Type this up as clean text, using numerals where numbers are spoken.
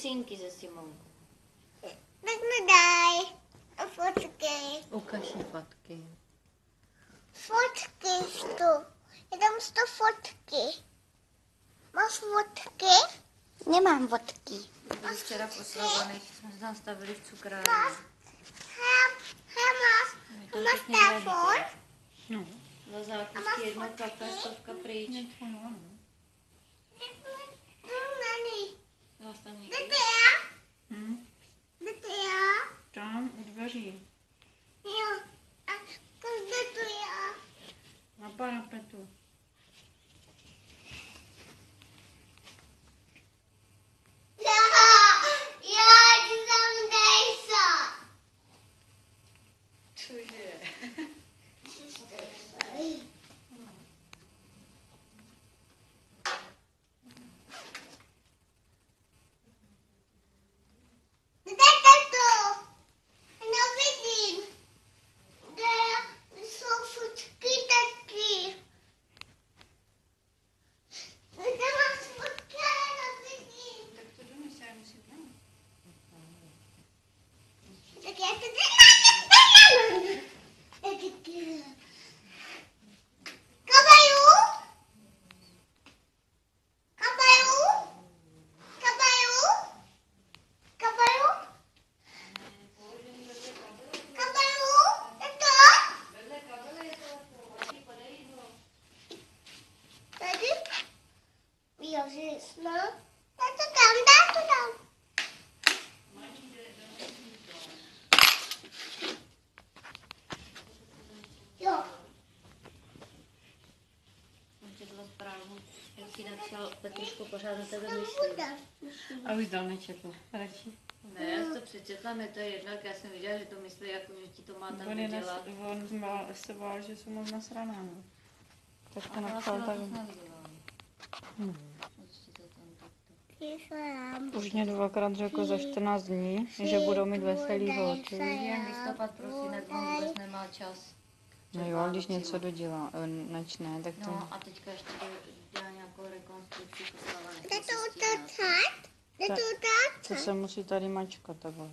pusínky ze Simonkou. Tak mi daj fotky. Ukaž mi fotky. Fotky tu. Je tam 100 fotky. Máš fotky? Nemám fotky. Byli včera v oslavovaných, jsme se tam stavili v cukrárně. Máš telefon? No. Za zákusky 1 kafe, 100 pryč. Zas tam někdy. Kde já? Tam u dveří. Jo. A kde to já? Na parapetu. Cože? Jak si napsal Petruško, pořád na tebe myslí. A už dál nečetl. Radši. Ne, já si to přečetla, mi to je jedno, jak já jsem viděla, že to myslí, jako, že ti to má tam udělat. On se bál, že jsou moc nasraná, no. Tak to A napsal tak. Už mě 2krát řekl za 14 dní, že budou mít veselý holky. Jen listopad, prosinec, on vůbec nemá čas. No jo, když něco dodělá, načne, tak to... No a teďka ještě dělá nějakou rekonstrukci postavených. Jde to utácat? To se musí tady mačkat takhle.